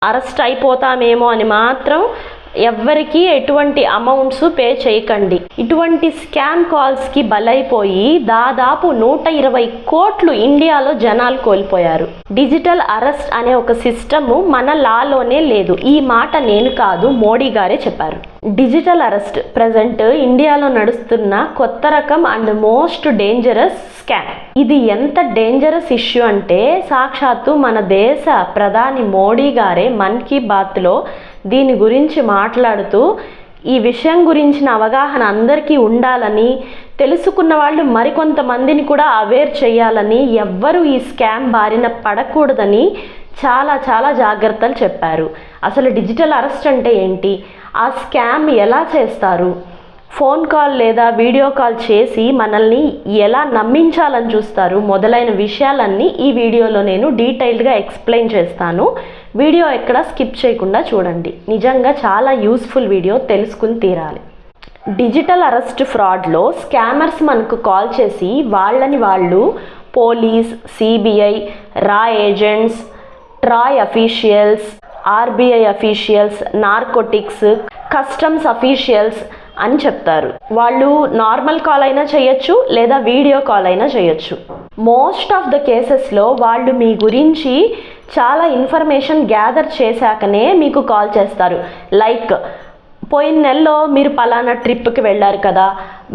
Arrest అయిపోతామేమో అని మాత్రం ఎవ్వరికి ఎటువంటి అమౌంట్స్ పే చేయకండి. ఇటువంటి స్కామ్ కాల్స్కి బలైపోయి దాదాపు 120 కోట్లు ఇండియాలో జనాలు కోల్పోయారు. డిజిటల్ అరెస్ట్ అనే ఒక సిస్టమ్ మన లాలోనే లేదు. ఈ మాట నేను కాదు, మోడీ గారే చెప్పారు. డిజిటల్ అరెస్ట్ ప్రజెంట్ ఇండియాలో నడుస్తున్న కొత్త రకం అండ్ మోస్ట్ డేంజరస్ స్కామ్. ఇది ఎంత డేంజరస్ ఇష్యూ అంటే సాక్షాత్తు మన దేశ ప్రధాని మోడీ గారే మన్ కీ బాత్లో దీని గురించి మాట్లాడుతూ ఈ విషయం గురించిన అవగాహన అందరికీ ఉండాలని, తెలుసుకున్న వాళ్ళు మరికొంతమందిని కూడా అవేర్ చేయాలని, ఎవ్వరూ ఈ స్కామ్ బారిన పడకూడదని చాలా చాలా జాగ్రత్తలు చెప్పారు. అసలు డిజిటల్ అరెస్ట్ అంటే ఏంటి, ఆ స్కామ్ ఎలా చేస్తారు, ఫోన్ కాల్ లేదా వీడియో కాల్ చేసి మనల్ని ఎలా నమ్మించాలని చూస్తారు, మొదలైన విషయాలన్నీ ఈ వీడియోలో నేను డీటెయిల్డ్గా ఎక్స్ప్లెయిన్ చేస్తాను. వీడియో ఎక్కడ స్కిప్ చేయకుండా చూడండి. నిజంగా చాలా యూస్ఫుల్ వీడియో, తెలుసుకుని తీరాలి. డిజిటల్ అరెస్ట్ ఫ్రాడ్లో స్కామర్స్ మనకు కాల్ చేసి వాళ్ళని వాళ్ళు పోలీస్, సిబిఐ, రా agents, TRAI officials, RBI officials, narcotics, customs officials అని చెప్తారు. వాళ్ళు నార్మల్ కాల్ అయినా చేయొచ్చు లేదా వీడియో కాల్ అయినా చేయొచ్చు. మోస్ట్ ఆఫ్ ద కేసెస్లో వాళ్ళు మీ గురించి చాలా ఇన్ఫర్మేషన్ గ్యాదర్ చేశాకనే మీకు కాల్ చేస్తారు. లైక్ పోయిన నెలలో మీరు పలానా ట్రిప్కి వెళ్ళారు కదా,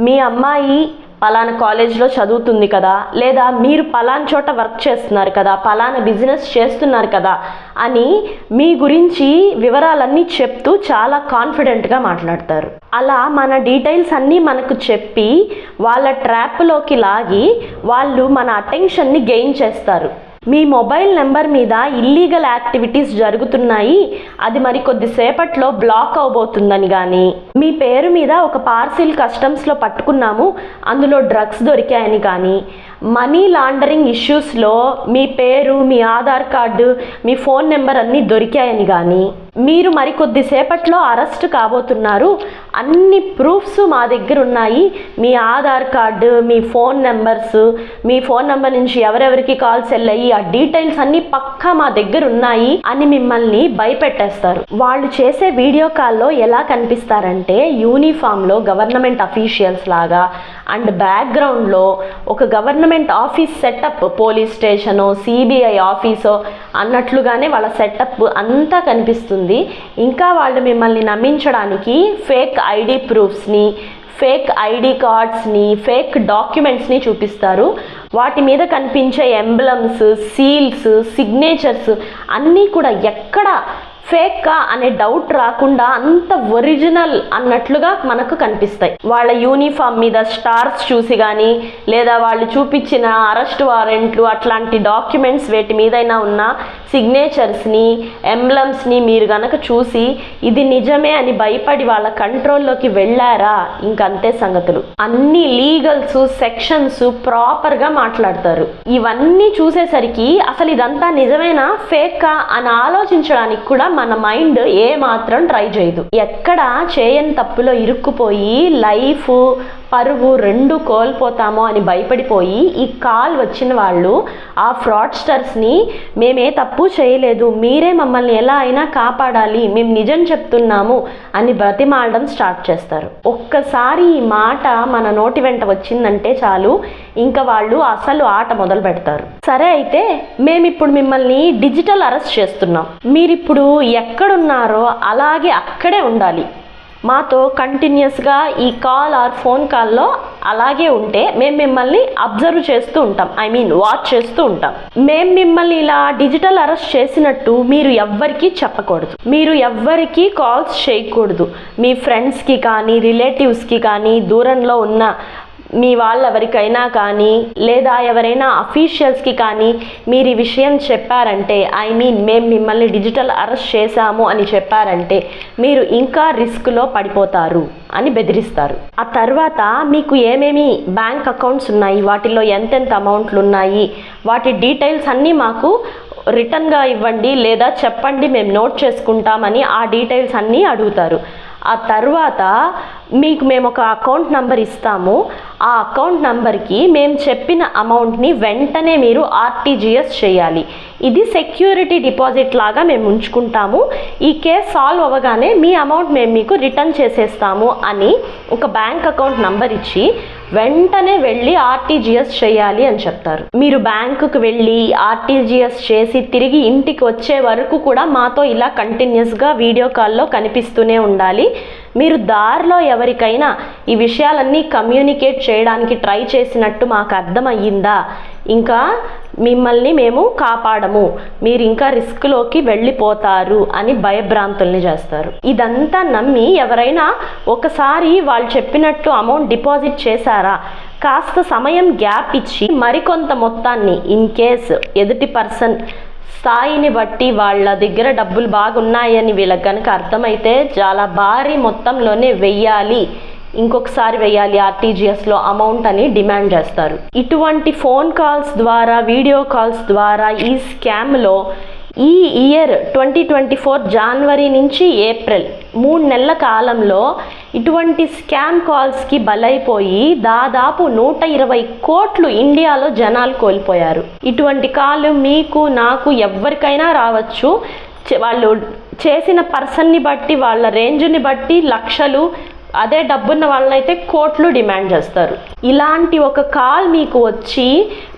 మీ అమ్మాయి పలానా కాలేజ్లో చదువుతుంది కదా, లేదా మీరు పలానా చోట వర్క్ చేస్తున్నారు కదా, పలానా బిజినెస్ చేస్తున్నారు కదా అని మీ గురించి వివరాలన్నీ చెప్తూ చాలా కాన్ఫిడెంట్గా మాట్లాడతారు. అలా మన డీటెయిల్స్ అన్నీ మనకు చెప్పి వాళ్ళ ట్రాప్లోకి లాగి వాళ్ళు మన అటెన్షన్ని గెయిన్ చేస్తారు. మీ మొబైల్ నెంబర్ మీద ఇల్లీగల్ యాక్టివిటీస్ జరుగుతున్నాయి, అది మరి కొద్దిసేపట్లో బ్లాక్ అవబోతుందని కానీ, మీ పేరు మీద ఒక పార్సిల్ కస్టమ్స్లో పట్టుకున్నాము, అందులో డ్రగ్స్ దొరికాయని కానీ, మనీ లాండరింగ్ ఇష్యూస్లో మీ పేరు, మీ ఆధార్ కార్డు, మీ ఫోన్ నెంబర్ అన్నీ దొరికాయని కానీ, మీరు మరి కొద్దిసేపట్లో అరెస్ట్ కాబోతున్నారు, అన్ని ప్రూఫ్స్ మా దగ్గర ఉన్నాయి, మీ ఆధార్ కార్డు, మీ ఫోన్ నెంబర్స్, మీ ఫోన్ నెంబర్ నుంచి ఎవరెవరికి కాల్స్ వెళ్ళాయి, ఆ డీటెయిల్స్ అన్ని పక్కా మా దగ్గర ఉన్నాయి అని మిమ్మల్ని భయపెట్టేస్తారు. వాళ్ళు చేసే వీడియో కాల్లో ఎలా కనిపిస్తారంటే యూనిఫామ్లో గవర్నమెంట్ అఫీషియల్స్ లాగా అండ్ బ్యాక్గ్రౌండ్లో ఒక గవర్నమెంట్ ఆఫీస్ సెటప్, పోలీస్ స్టేషనో సిబిఐ ఆఫీసో అన్నట్లుగానే వాళ్ళ సెటప్ అంతా కనిపిస్తుంది. ఇంకా వాళ్ళు మిమ్మల్ని నమ్మించడానికి ఫేక్ ఐడి ప్రూఫ్స్ని, ఫేక్ ఐడి కార్డ్స్ని, ఫేక్ డాక్యుమెంట్స్ని చూపిస్తారు. వాటి మీద కనిపించే ఎంబ్లమ్స్, సీల్స్, సిగ్నేచర్స్ అన్నీ కూడా ఎక్కడ ఫేక్కా అనే డౌట్ రాకుండా అంత ఒరిజినల్ అన్నట్లుగా మనకు కనిపిస్తాయి. వాళ్ళ యూనిఫామ్ మీద స్టార్స్ చూసి కానీ, లేదా వాళ్ళు చూపించిన అరెస్ట్ వారెంట్లు అట్లాంటి డాక్యుమెంట్స్ వేటి మీదైనా ఉన్న సిగ్నేచర్స్ని, ఎంబ్లమ్స్ని మీరు గనక చూసి ఇది నిజమే అని భయపడి వాళ్ళ కంట్రోల్లోకి వెళ్ళారా, ఇంకంతే సంగతులు. అన్ని లీగల్స్, సెక్షన్స్ ప్రాపర్గా మాట్లాడతారు. ఇవన్నీ చూసేసరికి అసలు ఇదంతా నిజమేనా ఫేక్కా అని ఆలోచించడానికి కూడా మన మైండ్ ఏ మాత్రం ట్రై చేయదు. ఎక్కడ చేయని తప్పులో ఇరుక్కుపోయి లైఫ్, పరువు రెండు కోల్పోతామో అని భయపడిపోయి ఈ కాల్ వచ్చిన వాళ్ళు ఆ ఫ్రాడ్స్టర్స్ని మేమే తప్పు చేయలేదు, మీరే మమ్మల్ని ఎలా అయినా కాపాడాలి, మేము నిజం చెప్తున్నాము అని బ్రతిమాలడం స్టార్ట్ చేస్తారు. ఒక్కసారి ఈ మాట మన నోటి వెంట వచ్చిందంటే చాలు, ఇంకా వాళ్ళు అసలు ఆట మొదలు పెడతారు. సరే, అయితే మేమిప్పుడు మిమ్మల్ని డిజిటల్ అరెస్ట్ చేస్తున్నాం, మీరిప్పుడు ఎక్కడున్నారో అలాగే అక్కడే ఉండాలి, మాతో కంటిన్యూస్గా ఈ కాల్ ఆర్ ఫోన్ కాల్లో అలాగే ఉంటే మేము మిమ్మల్ని అబ్జర్వ్ చేస్తూ ఉంటాం, వాచ్ చేస్తూ ఉంటాం. మేము మిమ్మల్ని ఇలా డిజిటల్ అరెస్ట్ చేసినట్టు మీరు ఎవ్వరికీ చెప్పకూడదు, మీరు ఎవ్వరికీ కాల్స్ చేయకూడదు. మీ ఫ్రెండ్స్కి కానీ, రిలేటివ్స్కి కానీ, దూరంలో ఉన్న మీ వాళ్ళెవరికైనా కానీ, లేదా ఎవరైనా అఫీషియల్స్కి కానీ మీరు ఈ విషయం చెప్పారంటే, మేము మిమ్మల్ని డిజిటల్ అరెస్ట్ చేశాము అని చెప్పారంటే మీరు ఇంకా రిస్క్లో పడిపోతారు అని బెదిరిస్తారు. ఆ తర్వాత మీకు ఏమేమి బ్యాంక్ అకౌంట్స్ ఉన్నాయి, వాటిలో ఎంతెంత అమౌంట్లు ఉన్నాయి, వాటి డీటెయిల్స్ అన్నీ మాకు రిటర్న్గా ఇవ్వండి లేదా చెప్పండి, మేము నోట్ చేసుకుంటామని ఆ డీటెయిల్స్ అన్నీ అడుగుతారు. ఆ తర్వాత మీకు మేము ఒక అకౌంట్ నెంబర్ ఇస్తాము, ఆ అకౌంట్ నంబర్కి మేము చెప్పిన అమౌంట్ని వెంటనే మీరు ఆర్టీజీఎస్ చేయాలి. ఇది సెక్యూరిటీ డిపాజిట్ లాగా మేము ఉంచుకుంటాము. ఈ కేసు సాల్వ్ అవ్వగానే మీ అమౌంట్ మేము మీకు రిటర్న్ చేసేస్తాము అని ఒక బ్యాంక్ అకౌంట్ నంబర్ ఇచ్చి వెంటనే వెళ్ళి ఆర్టీజీఎస్ చేయాలి అని చెప్తారు. మీరు బ్యాంకుకు వెళ్ళి ఆర్టీజీఎస్ చేసి తిరిగి ఇంటికి వచ్చే వరకు కూడా మాతో ఇలా కంటిన్యూస్గా వీడియో కాల్లో కనిపిస్తూనే ఉండాలి. మీరు దారిలో ఎవరికైనా ఈ విషయాలన్నీ కమ్యూనికేట్ చేయడానికి ట్రై చేసినట్టు మాకు అర్థమయ్యిందా, ఇంకా మిమ్మల్ని మేము కాపాడము, మీరు ఇంకా రిస్క్లోకి వెళ్ళిపోతారు అని భయభ్రాంతుల్ని చేస్తారు. ఇదంతా నమ్మి ఎవరైనా ఒకసారి వాళ్ళు చెప్పినట్టు అమౌంట్ డిపాజిట్ చేశారా, కాస్త సమయం గ్యాప్ ఇచ్చి మరికొంత మొత్తాన్ని ఇన్ కేస్ ఎదుటి పర్సన్ స్థాయిని బట్టి వాళ్ళ దగ్గర డబ్బులు బాగున్నాయని వీళ్ళకి కనుక అర్థమైతే చాలా భారీ మొత్తంలోనే వెయ్యాలి, ఇంకొకసారి వెయ్యాలి ఆర్టీజీఎస్లో అమౌంట్ అని డిమాండ్ చేస్తారు. ఇటువంటి ఫోన్ కాల్స్ ద్వారా వీడియో కాల్స్ ద్వారా ఈ స్కామ్లో ఈ ఇయర్ 2024 జనవరి నుంచి ఏప్రిల్ 3 నెలల కాలంలో ఇటువంటి స్కామ్ కాల్స్కి బలైపోయి దాదాపు 120 కోట్లు ఇండియాలో జనాలు కోల్పోయారు. ఇటువంటి కాల్ మీకు నాకు ఎవరికైనా రావచ్చు. వాళ్ళు చేసిన పర్సన్ని బట్టి వాళ్ళ రేంజ్ని బట్టి లక్షలు, అదే డబ్బున్న వాళ్ళనైతే కోట్లు డిమాండ్ చేస్తారు. ఇలాంటి ఒక కాల్ మీకు వచ్చి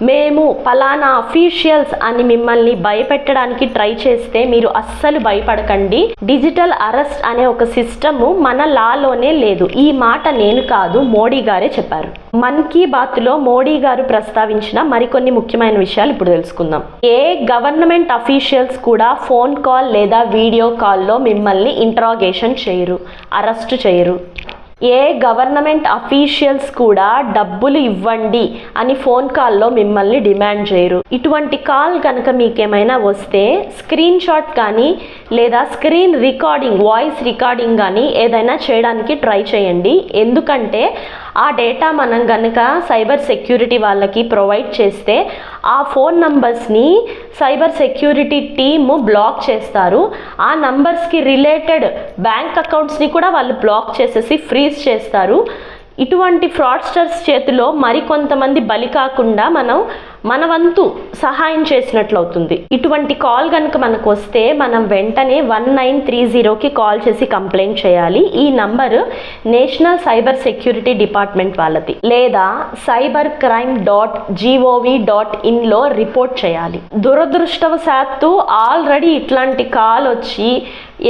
మేము పలానా అఫీషియల్స్ అని మిమ్మల్ని భయపెట్టడానికి ట్రై చేస్తే మీరు అస్సలు భయపడకండి. డిజిటల్ అరెస్ట్ అనే ఒక సిస్టము మన లాలోనే లేదు. ఈ మాట నేను కాదు, మోడీ గారే చెప్పారు. మన్ కీ బాత్లో మోడీ గారు ప్రస్తావించిన మరికొన్ని ముఖ్యమైన విషయాలు ఇప్పుడు తెలుసుకుందాం. ఏ గవర్నమెంట్ అఫీషియల్స్ కూడా ఫోన్ కాల్ లేదా వీడియో కాల్లో మిమ్మల్ని ఇంట్రాగేషన్ చేయరు, అరెస్ట్ చేయరు. ఏ గవర్నమెంట్ అఫీషియల్స్ కూడా డబ్బులు ఇవ్వండి అని ఫోన్ కాల్లో మిమ్మల్ని డిమాండ్ చేయరు. ఇటువంటి కాల్ కనుక మీకేమైనా వస్తే స్క్రీన్ షాట్ కానీ లేదా స్క్రీన్ రికార్డింగ్, వాయిస్ రికార్డింగ్ కానీ ఏదైనా చేయడానికి ట్రై చేయండి. ఎందుకంటే ఆ డేటా మనం కనుక సైబర్ సెక్యూరిటీ వాళ్ళకి ప్రొవైడ్ చేస్తే ఆ ఫోన్ నంబర్స్ని సైబర్ సెక్యూరిటీ టీమ్ బ్లాక్ చేస్తారు. ఆ నంబర్స్కి రిలేటెడ్ బ్యాంక్ అకౌంట్స్ని కూడా వాళ్ళు బ్లాక్ చేసేసి ఫ్రీజ్ చేస్తారు. ఇటువంటి ఫ్రాడ్స్టర్స్ చేతిలో మరికొంతమంది బలి కాకుండా మన వంతు సహాయం చేసినట్లు అవుతుంది. ఇటువంటి కాల్ కనుక మనకు వస్తే మనం వెంటనే 1930కి కాల్ చేసి కంప్లైంట్ చేయాలి. ఈ number national cyber security department వాళ్ళది, లేదా cybercrime.gov.in రిపోర్ట్ చేయాలి. దురదృష్టవశాత్తు ఆల్రెడీ ఇట్లాంటి కాల్ వచ్చి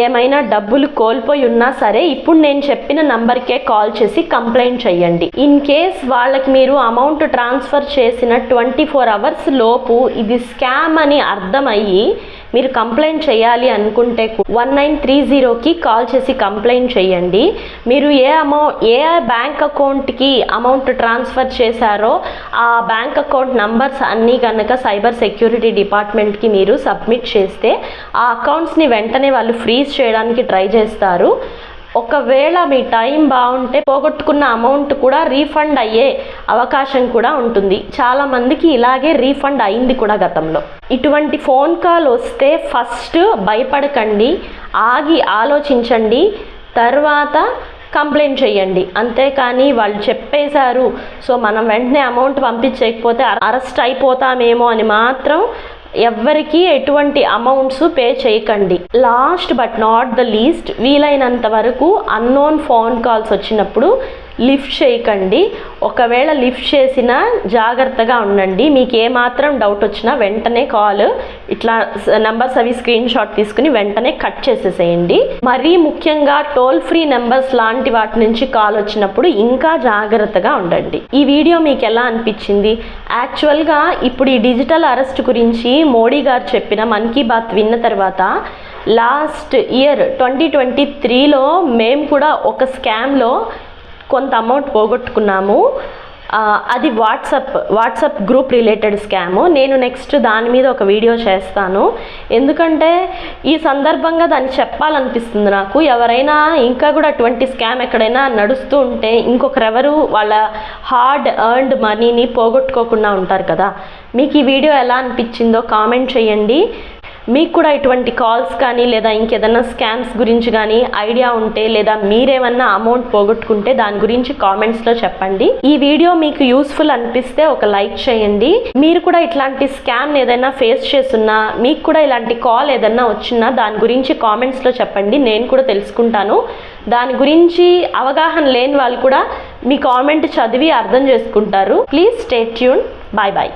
ఏమైనా డబ్బులు కోల్పోయి ఉన్నా సరే ఇప్పుడు నేను చెప్పిన నంబర్కే కాల్ చేసి కంప్లైంట్ చేయండి. ఇన్ కేస్ వాళ్ళకి మీరు అమౌంట్ ట్రాన్స్ఫర్ చేసిన 24 అవర్స్ లోపు ఇది స్కామ్ అని అర్థమయ్యి మీరు కంప్లైంట్ చేయాలి అనుకుంటే 1930కి కాల్ చేసి కంప్లైంట్ చేయండి. మీరు ఏ బ్యాంక్ అకౌంట్కి అమౌంట్ ట్రాన్స్ఫర్ చేశారో ఆ బ్యాంక్ అకౌంట్ నంబర్స్ అన్నీ కనుక సైబర్ సెక్యూరిటీ డిపార్ట్మెంట్కి మీరు సబ్మిట్ చేస్తే ఆ అకౌంట్స్ని వెంటనే వాళ్ళు ఫ్రీజ్ చేయడానికి ట్రై చేస్తారు. ఒకవేళ మీ టైం బాగుంటే పోగొట్టుకున్న అమౌంట్ కూడా రీఫండ్ అయ్యే అవకాశం కూడా ఉంటుంది. చాలామందికి ఇలాగే రీఫండ్ అయింది కూడా గతంలో. ఇటువంటి ఫోన్ కాల్ వస్తే ఫస్ట్ భయపడకండి, ఆగి ఆలోచించండి, తర్వాత కంప్లైంట్ చేయండి. అంతేకాని వాళ్ళు చెప్పేశారు సో మనం వెంటనే అమౌంట్ పంపించకపోతే అరెస్ట్ అయిపోతామేమో అని మాత్రం ఎవ్వరికి ఎటువంటి అమౌంట్స్ పే చేయకండి. Last but not the least, వీలైనంత వరకు అన్నోన్ ఫోన్ కాల్స్ వచ్చినప్పుడు లిఫ్ట్ చేయకండి. ఒకవేళ లిఫ్ట్ చేసినా జాగ్రత్తగా ఉండండి. మీకు ఏమాత్రం డౌట్ వచ్చినా వెంటనే కాల్ ఇట్లా నెంబర్స్ అవి స్క్రీన్ షాట్ తీసుకుని వెంటనే కట్ చేసేసేయండి. మరీ ముఖ్యంగా టోల్ ఫ్రీ నెంబర్స్ లాంటి వాటి నుంచి కాల్ వచ్చినప్పుడు ఇంకా జాగ్రత్తగా ఉండండి. ఈ వీడియో మీకు ఎలా అనిపించింది? యాక్చువల్గా ఇప్పుడు ఈ డిజిటల్ అరెస్ట్ గురించి మోడీ గారు చెప్పిన మన్ కీ బాత్ విన్న తర్వాత లాస్ట్ ఇయర్ 2023లో మేము కూడా ఒక స్కామ్లో కొంత అమౌంట్ పోగొట్టుకున్నాము. అది వాట్సాప్ గ్రూప్ రిలేటెడ్ స్కాము. నేను నెక్స్ట్ దాని మీద ఒక వీడియో చేస్తాను. ఎందుకంటే ఈ సందర్భంగా దాన్ని చెప్పాలనిపిస్తుంది నాకు. ఎవరైనా ఇంకా కూడా అటువంటి స్కామ్ ఎక్కడైనా నడుస్తూ ఉంటే ఇంకొకరెవరు వాళ్ళ హార్డ్ ఎర్న్డ్ మనీని పోగొట్టుకోకుండా ఉంటారు కదా. మీకు ఈ వీడియో ఎలా అనిపించిందో కామెంట్ చేయండి. మీకు కూడా ఇటువంటి కాల్స్ కానీ లేదా ఇంకేదన్నా స్కామ్స్ గురించి కానీ ఐడియా ఉంటే లేదా మీరేమన్నా అమౌంట్ పోగొట్టుకుంటే దాని గురించి కామెంట్స్లో చెప్పండి. ఈ వీడియో మీకు యూస్ఫుల్ అనిపిస్తే ఒక లైక్ చేయండి. మీరు కూడా ఇట్లాంటి స్కామ్ ఏదైనా ఫేస్ చేస్తున్నా, మీకు కూడా ఇలాంటి కాల్ ఏదైనా వచ్చినా దాని గురించి కామెంట్స్లో చెప్పండి, నేను కూడా తెలుసుకుంటాను. దాని గురించి అవగాహన లేని వాళ్ళు కూడా మీ కామెంట్ చదివి అర్థం చేసుకుంటారు. Please stay tune. Bye bye.